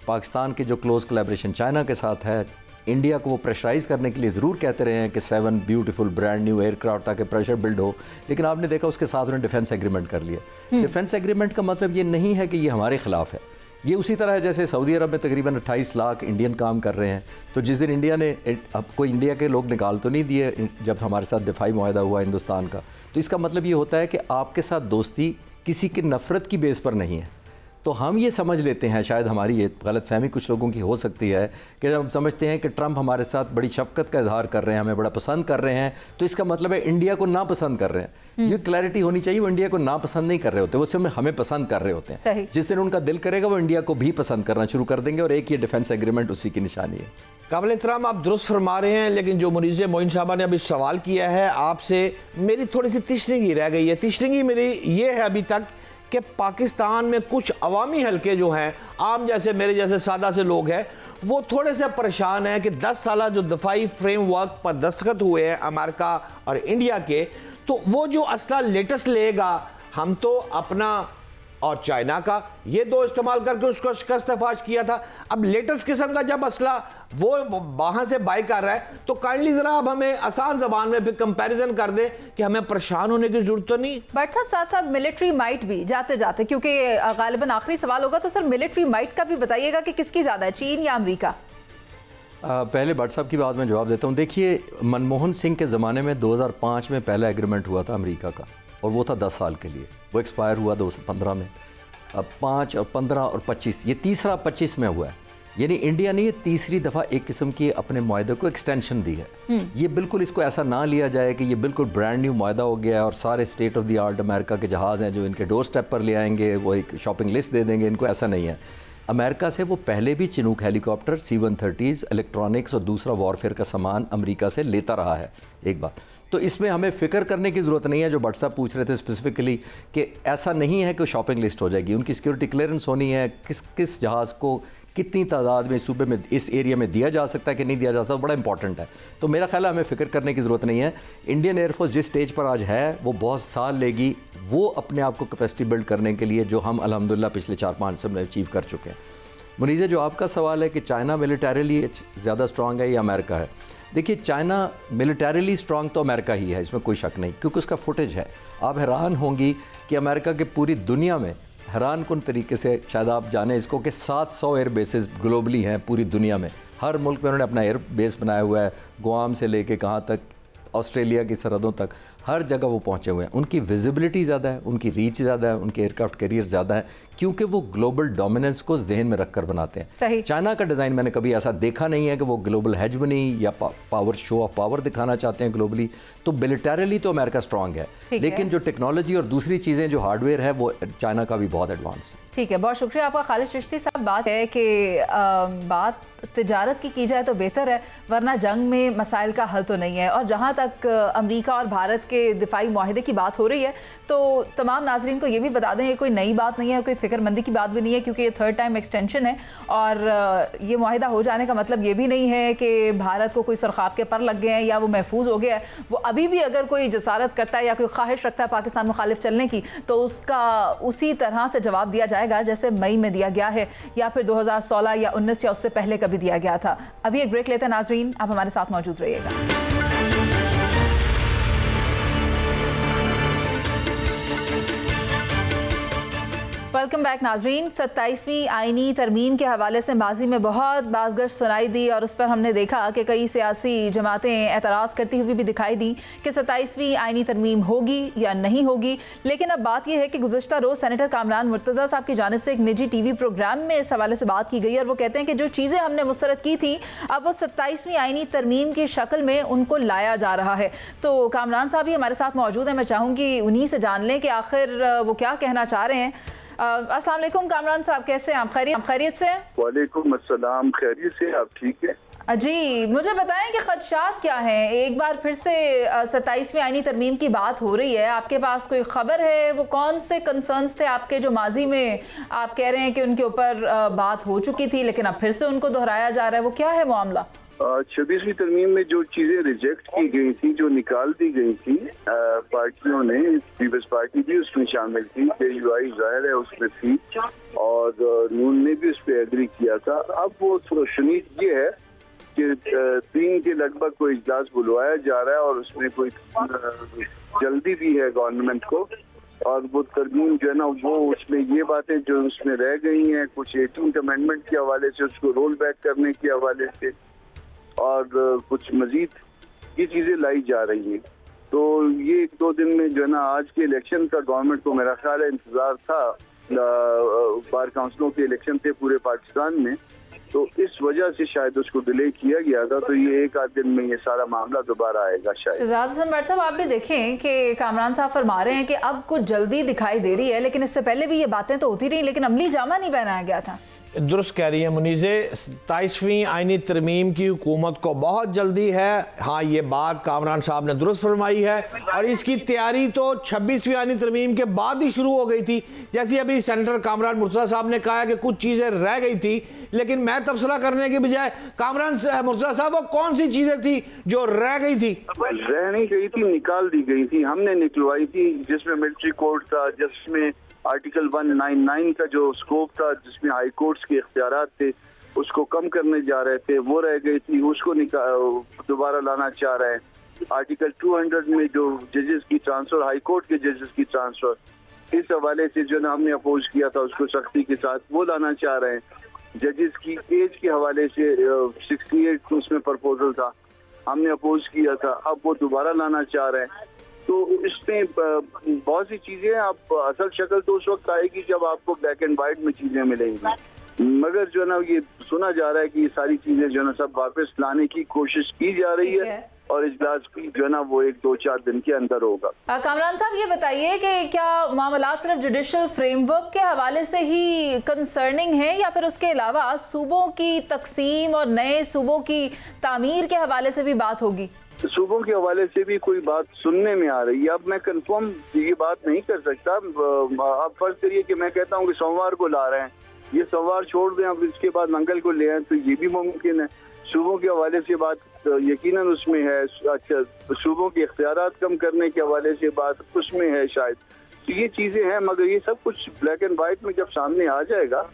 पाकिस्तान की जो क्लोज कोलैबोरेशन चाइना के साथ है, इंडिया को वो प्रेशराइज़ करने के लिए ज़रूर कहते रहे हैं कि 7 ब्यूटीफुल ब्रांड न्यू एयरक्राफ्ट ताकि प्रेशर बिल्ड हो, लेकिन आपने देखा उसके साथ उन्होंने डिफेंस एग्रीमेंट कर लिया। डिफेंस एग्रीमेंट का मतलब ये नहीं है कि ये हमारे खिलाफ है। ये उसी तरह है जैसे सऊदी अरब में तकरीबन 28 लाख इंडियन काम कर रहे हैं, तो जिस दिन इंडिया ने, अब कोई इंडिया के लोग निकाल तो नहीं दिए जब हमारे साथ दिफाई मुआहदा हुआ हिंदुस्तान का, तो इसका मतलब ये होता है कि आपके साथ दोस्ती किसी की नफ़रत की बेस पर नहीं है। तो हम ये समझ लेते हैं, शायद हमारी ये गलतफहमी कुछ लोगों की हो सकती है कि जब हम समझते हैं कि ट्रंप हमारे साथ बड़ी शफकत का इजहार कर रहे हैं, हमें बड़ा पसंद कर रहे हैं, तो इसका मतलब है इंडिया को ना पसंद कर रहे हैं। ये क्लैरिटी होनी चाहिए, वो इंडिया को ना पसंद नहीं कर रहे होते, वो सिर्फ हमें पसंद कर रहे होते हैं। जिस दिन उनका दिल करेगा वो इंडिया को भी पसंद करना शुरू कर देंगे, और एक ये डिफेंस एग्रीमेंट उसी की निशानी है। काबिल एहतराम आप दुरुस्त फरमा रहे हैं, लेकिन जो मुनीज़ मोइन साहबा ने अभी सवाल किया है आपसे, मेरी थोड़ी सी तिश्तगी रह गई है। तिश्तगी मेरी ये है अभी तक कि पाकिस्तान में कुछ अवामी हलके जो हैं, आम जैसे मेरे जैसे सादा से लोग हैं, वो थोड़े से परेशान हैं कि 10 साल जो दफाई फ्रेमवर्क पर दस्तखत हुए हैं अमेरिका और इंडिया के, तो वो जो असला लेटेस्ट लेगा, हम तो अपना और चाइना का ये दो इस्तेमाल करके उसको शिकस्तफाश किया था। अब लेटेस्ट किस्म का जब असला वो वहां से बाई कर रहा है, तो काइंडली जरा अब हमें आसान जबान में फिर कंपैरिजन कर दे कि हमें परेशान होने की जरूरत तो नहीं। बट साहब साथ साथ मिलिट्री माइट भी जाते जाते, क्योंकि गालिबन आखिरी सवाल होगा, तो सर मिलिट्री माइट का भी बताइएगा कि किसकी ज्यादा है, चीन या अमेरिका? पहले भट्ट साहब की बात में जवाब देता हूँ। देखिए, मनमोहन सिंह के ज़माने में 2005 में पहला एग्रीमेंट हुआ था अमेरिका का, और वो था 10 साल के लिए, वो एक्सपायर हुआ 2015 में। अब 5 और 15 और 25, ये तीसरा 25 में हुआ है, यानी इंडिया ने ये तीसरी दफ़ा एक किस्म की अपने मुआहदे को एक्सटेंशन दी है। ये बिल्कुल इसको ऐसा ना लिया जाए कि ये बिल्कुल ब्रांड न्यू मुआहदा हो गया है और सारे state of the art America के जहाज़ हैं जो इनके डोर स्टेप पर ले आएंगे, वो एक शॉपिंग लिस्ट दे देंगे इनको, ऐसा नहीं है। अमेरिका से वो पहले भी चिनूक हेलीकॉप्टर, C-130, इलेक्ट्रॉनिक्स और दूसरा वॉरफेयर का सामान अमेरिका से लेता रहा है। एक बात तो इसमें हमें फ़िक्र करने की ज़रूरत नहीं है। जो भट्ट साहब पूछ रहे थे स्पेसिफिकली कि ऐसा नहीं है कि शॉपिंग लिस्ट हो जाएगी, उनकी सिक्योरिटी क्लियरेंस होनी है, किस जहाज़ को कितनी तादाद में सूबे में इस एरिया में दिया जा सकता है कि नहीं दिया जा सकता, बड़ा इंपॉर्टेंट है। तो मेरा ख्याल है हमें फ़िक्र करने की ज़रूरत नहीं है। इंडियन एयरफोर्स जिस स्टेज पर आज है वो बहुत साल लेगी वो अपने आप को कैपेसिटी बिल्ड करने के लिए, जो हम अल्हम्दुलिल्लाह पिछले 4-5 साल में अचीव कर चुके हैं। मुनीज़ा, जो आपका सवाल है कि चाइना मिलिटरीली ज़्यादा स्ट्रॉन्ग है या अमेरिका है, देखिए चाइना मिलिटरीली स्ट्रॉन्ग तो अमेरिका ही है, इसमें कोई शक नहीं, क्योंकि उसका फुटेज है। आप हैरान होंगी कि अमेरिका के पूरी दुनिया में हैरान कुन तरीके से, शायद आप जाने इसको, कि 700 एयर बेसेस ग्लोबली हैं पूरी दुनिया में। हर मुल्क में उन्होंने अपना एयर बेस बनाया हुआ है, गुआम से लेके कहाँ तक, ऑस्ट्रेलिया की सरहदों तक, हर जगह वो पहुँचे हुए हैं। उनकी विजिबिलिटी ज़्यादा है, उनकी रीच ज़्यादा है, उनके एयरक्राफ्ट कैरियर ज़्यादा है, क्योंकि वो ग्लोबल डोमिनेंस को जहन में रखकर बनाते हैं। सही। चाइना का डिज़ाइन मैंने कभी ऐसा देखा नहीं है कि वो ग्लोबल हेजमनी या पावर, शो ऑफ पावर दिखाना चाहते हैं ग्लोबली। तो मिलिटरीली तो अमेरिका स्ट्रॉन्ग है, लेकिन जो टेक्नोलॉजी और दूसरी चीज़ें जो हार्डवेयर है वो चाइना का भी बहुत एडवांस है। ठीक है, बहुत शुक्रिया आपका खालिद चिश्ती साहब। बात है कि बात तिजारत की जाए तो बेहतर है, वरना जंग में मसाइल का हल तो नहीं है। और जहाँ तक अमेरिका और भारत के दिफाई मुआहदे की बात हो रही है, तो तमाम नाजरीन को ये भी बता दें, ये कोई नई बात नहीं है, कोई फिक्रमंदी की बात भी नहीं है, क्योंकि ये 3rd टाइम एक्सटेंशन है। और ये मुआहदा हो जाने का मतलब ये भी नहीं है कि भारत को कोई सरखाब के पर लग गए हैं या वो महफूज हो गया है। वो अभी भी अगर कोई जसारत करता है या कोई ख्वाहिश रखता है पाकिस्तान मुखालिफ चलने की, तो उसका उसी तरह से जवाब दिया जाएगा जैसे मई में दिया गया है, या फिर 2016 या 19 या उससे पहले कभी दिया गया था। अभी एक ब्रेक लेते हैं नाजरीन, आप हमारे साथ मौजूद रहिएगा। वेलकम बैक नाजरीन। 27वीं आईनी तरमीम के हवाले से माजी में बहुत बाज़गश सुनाई दी और उस पर हमने देखा कि कई सियासी जमातें एतराज़ करती हुई भी दिखाई दी कि 27वीं आईनी तरमीम होगी या नहीं होगी। लेकिन अब बात यह है कि गुज़श्ता रोज़ सेनेटर कामरान मुर्तज़ा साहब की जानिब से एक निजी TV प्रोग्राम में इस हवाले से बात की गई और वो कहते हैं कि जो चीज़ें हमने मुस्तरद की थी अब वो 27वीं आईनी तरमीम की शक्ल में उनको लाया जा रहा है। तो कामरान साहब भी हमारे साथ मौजूद हैं, मैं चाहूँगी उन्हीं से जान लें कि आखिर वो क्या कहना चाह रहे हैं। अस्सलाम वालेकुम कामरान साहब, कैसे हैं आप? खैरियत से हैं? वालेकुम अस्सलाम, खैरियत से, आप ठीक है? जी, मुझे बताएं कि खदशात क्या हैं। एक बार फिर से 27वीं आईनी तरमीम की बात हो रही है, आपके पास कोई खबर है? वो कौन से कंसर्न्स थे आपके जो माजी में आप कह रहे हैं कि उनके ऊपर बात हो चुकी थी लेकिन अब फिर से उनको दोहराया जा रहा है, वो क्या है मामला? 26वीं तरमीम में जो चीजें रिजेक्ट की गई थी, जो निकाल दी गई थी पार्टियों ने, पीपल्स पार्टी भी उसमें शामिल थी, JUI जाहिर है उसमें थी, और नून ने भी उस पर एग्री किया था। अब वो शुनीत ये है कि 3 के लगभग कोई इजलास बुलवाया जा रहा है और उसमें कोई जल्दी भी है गवर्नमेंट को, और वो तरमीम जो है ना वो उसमें ये बातें जो उसमें रह गई हैं कुछ 18th अमेंडमेंट के हवाले से, उसको रोल बैक करने के हवाले से और कुछ मजीद ये चीजें लाई जा रही हैं। तो ये 1-2 दिन में जो है ना आज के इलेक्शन का गवर्नमेंट को मेरा ख्याल है इंतजार था, बार काउंसिलों के इलेक्शन थे पूरे पाकिस्तान में, तो इस वजह से शायद उसको डिले किया गया था। तो ये 1 आध दिन में ये सारा मामला दोबारा आएगा शायद। शहजाद हसन भट्ट साहब, आप भी देखें कि कामरान साहब फरमा रहे हैं कि अब कुछ जल्दी दिखाई दे रही है, लेकिन इससे पहले भी ये बातें तो होती रही लेकिन अमली जामा नहीं पहनाया गया था। दुरुस्त कह रही है मुनीज़े, 27वीं आईनी तरमीम की हुकूमत को बहुत जल्दी है। हाँ, ये बात कामरान साहब ने दुरुस्त फरमाई है, और इसकी तैयारी तो 26वीं आईनी तरमीम के बाद ही शुरू हो गई थी। जैसे अभी सेनेटर कामरान मुर्तज़ा साहब ने कहा कि कुछ चीज़ें रह गई थी, लेकिन मैं तबसरा करने के बजाय कामरान मुर्तज़ा साहब वो कौन सी चीज़ें थी जो रह गई थी? रह नहीं गई थी, निकाल दी गई थी, हमने निकलवाई थी, जिसमें मिलिट्री कोड था, जिसमें आर्टिकल 199 का जो स्कोप था, जिसमें हाई कोर्ट्स के इख्तियारात थे, उसको कम करने जा रहे थे, वो रह गई थी, उसको दोबारा लाना चाह रहे हैं। आर्टिकल 200 में जो जजेस की ट्रांसफर, हाई कोर्ट के जजेस की ट्रांसफर, इस हवाले से जो ना हमने अपोज किया था उसको सख्ती के साथ, वो लाना चाह रहे हैं। जजेस की एज के हवाले से 68 उसमें प्रपोजल था, हमने अपोज किया था, अब वो दोबारा लाना चाह रहे हैं। तो इसमें बहुत सी चीजें, आप असल शक्ल तो उस वक्त आएगी जब आपको ब्लैक एंड व्हाइट में चीजें मिलेंगी, मगर जो है ना ये सुना जा रहा है कि ये सारी चीजें जो है ना सब वापस लाने की कोशिश की जा रही है, और इजलास भी जो है ना वो 1-2-4 दिन के अंदर होगा। कामरान साहब, ये बताइए कि क्या मामला सिर्फ जुडिशल फ्रेमवर्क के हवाले से ही कंसर्निंग है, या फिर उसके अलावा सूबों की तकसीम और नए सूबों की तामीर के हवाले से भी बात होगी? सूबों के हवाले से भी कोई बात सुनने में आ रही है। अब मैं कंफर्म ये बात नहीं कर सकता। आप फर्ज करिए कि मैं कहता हूँ कि सोमवार को ला रहे हैं, ये सोमवार छोड़ दें, अब इसके बाद मंगल को ले आए, तो ये भी मुमकिन है। सूबों के हवाले से बात यकीनन उसमें है। अच्छा, सूबों के इख्तियारात कम करने के हवाले से बात उसमें है शायद। तो ये चीजें हैं, मगर ये सब कुछ ब्लैक एंड व्हाइट में जब सामने आ जाएगा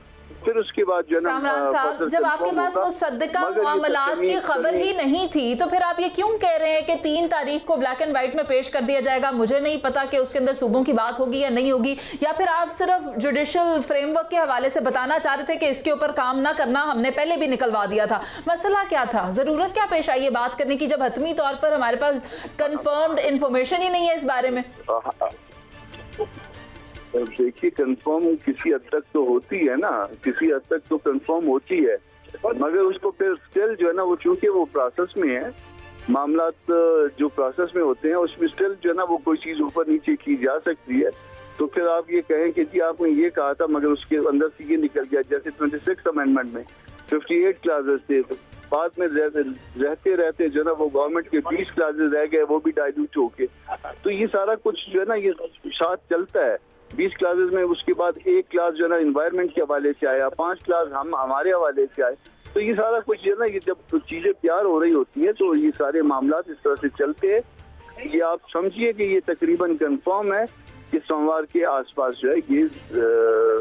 फिर उसके बाद जो है ना, कामरान साहब, जब आपके पास मुसद्दका मामलात की खबर ही नहीं थी, तो फिर आप ये क्यों कह रहे हैं कि 3 तारीख को ब्लैक एंड व्हाइट में पेश कर दिया जाएगा? मुझे नहीं पता कि उसके अंदर सूबों की बात होगी या नहीं होगी, या फिर आप सिर्फ जुडिशल फ्रेमवर्क के हवाले से बताना चाह रहे थे कि इसके ऊपर काम ना करना, हमने पहले भी निकलवा दिया था। मसला क्या था, जरूरत क्या पेश आई ये बात करने की, जब हतमी तौर पर हमारे पास कंफर्म्ड इंफॉर्मेशन ही नहीं है इस बारे में? देखिए, कंफर्म किसी हद तक तो होती है ना, किसी हद तक तो कंफर्म होती है, मगर उसको फिर स्टिल जो है ना वो चूंकि वो प्रोसेस में है, मामलात जो प्रोसेस में होते हैं उसमें स्टिल जो है ना वो कोई चीज ऊपर नीचे की जा सकती है। तो फिर आप ये कहें कि जी आपने ये कहा था मगर उसके अंदर से ये निकल गया, जैसे 26 अमेंडमेंट में 58 क्लासेस थे, बाद में रहते रहते जो है ना वो गवर्नमेंट के 20 क्लासेस रह गए, वो भी डाइल्यूट होके। तो ये सारा कुछ जो है ना ये साथ चलता है। 20 क्लासेस में उसके बाद 1 क्लास जो है ना एनवायरनमेंट के हवाले से आया, 5 क्लास हमारे हवाले से आए। तो ये सारा कुछ जो है ना ये जब चीजें तैयार हो रही होती है तो ये सारे मामला इस तरह से चलते हैं। ये आप समझिए कि ये तकरीबन कंफर्म है कि सोमवार के आसपास जो है ये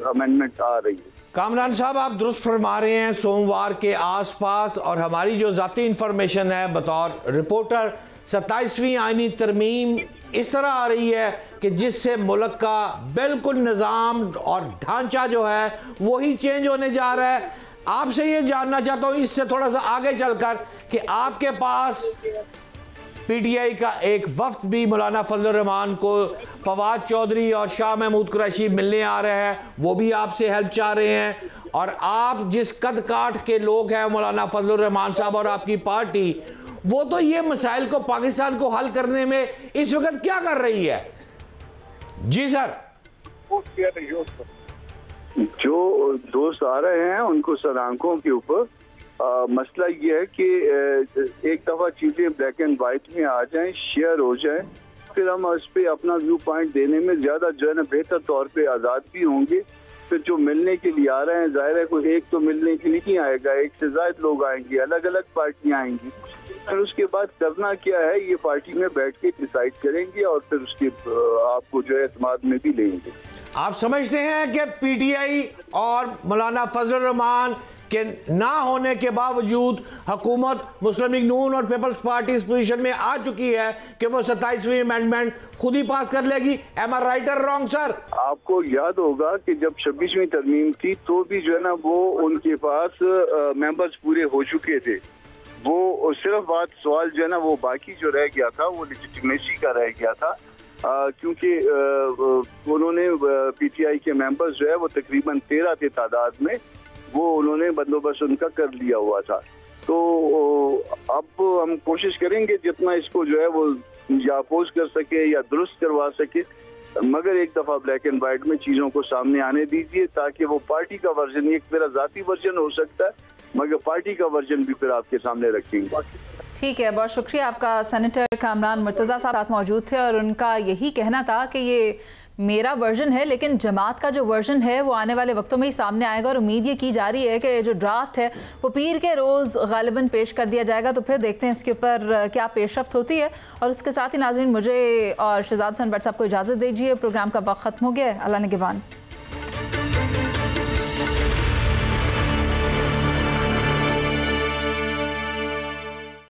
अमेंडमेंट आ रही है। कामरान साहब, आप दुरुस्त फरमा रहे हैं, सोमवार के आसपास, और हमारी जो जाती इंफॉर्मेशन है बतौर रिपोर्टर, 27वीं आईनी तरमीम इस तरह आ रही है कि जिससे मुल्क का बिल्कुल निज़ाम और ढांचा जो है वही चेंज होने जा रहा है। आपसे ये जानना चाहता हूँ इससे थोड़ा सा आगे चलकर कि आपके पास पीटीआई का एक वफ्द भी मौलाना फजल रहमान को फवाद चौधरी और शाह महमूद कुरैशी मिलने आ रहे हैं, वो भी आपसे हेल्प चाह रहे हैं। और आप जिस कद काठ के लोग हैं मौलाना फजल रहमान साहब और आपकी पार्टी, वो तो ये मसाइल को पाकिस्तान को हल करने में इस वक्त क्या कर रही है? जी सर। जो दोस्त आ रहे हैं उनको सर आंखों के ऊपर मसला ये है कि एक दफ़ा चीज़ें ब्लैक एंड वाइट में आ जाएं, शेयर हो जाएं, फिर हम इस पे अपना व्यू पॉइंट देने में ज़्यादा जो है ना बेहतर तौर पे आज़ाद भी होंगे। फिर जो मिलने के लिए आ रहे हैं, जाहिर है कोई एक तो मिलने के लिए नहीं आएगा, एक से ज़्यादा लोग आएंगे, अलग अलग पार्टियां आएंगी। फिर उसके बाद करना क्या है, ये पार्टी में बैठ के डिसाइड करेंगे और फिर उसके आपको जो है एतमाद में भी लेंगे। आप समझते हैं कि पीटीआई और मौलाना फजल रहमान के ना होने के बावजूद हुकूमत मुस्लिम लीग नून और पीपल्स पार्टी इस पोजीशन में आ चुकी है कि वो 27वीं अमेंडमेंट खुद ही पास कर लेगी? एम आई राइट और रॉन्ग सर? आपको याद होगा कि जब 26वीं तरमीम थी तो भी जो है ना वो उनके पास मेंबर्स पूरे हो चुके थे। वो सिर्फ बात सवाल जो है ना वो बाकी जो रह गया था वो लेजिटिमेसी का रह गया था, क्योंकि उन्होंने पीटीआई के मेंबर्स जो है वो तकरीबन 13 थे तादाद में, वो उन्होंने बंदोबस्त उनका कर लिया हुआ था। तो अब हम कोशिश करेंगे जितना इसको जो है वो या अपोज कर सके या दुरुस्त करवा सके, मगर एक दफ़ा ब्लैक एंड वाइट में चीज़ों को सामने आने दीजिए ताकि वो पार्टी का वर्जन, एक मेरा ज़ाती वर्जन हो सकता है मगर पार्टी का वर्जन भी फिर आपके सामने रखेंगे। ठीक है, बहुत शुक्रिया आपका। सेनेटर कामरान मुर्तज़ा साहब मौजूद थे और उनका यही कहना था कि ये मेरा वर्जन है, लेकिन जमात का जो वर्जन है वो आने वाले वक्तों में ही सामने आएगा और उम्मीद ये की जा रही है कि जो ड्राफ्ट है वो पीर के रोज़ गालिबन पेश कर दिया जाएगा। तो फिर देखते हैं इसके ऊपर क्या पेशरफ्त होती है। और उसके साथ ही नाज़रीन, मुझे और शहजाद हुसैन भट्ट साहब को इजाज़त दीजिए, प्रोग्राम का वक्त ख़त्म हो गया है। अल्लाह निगहबान।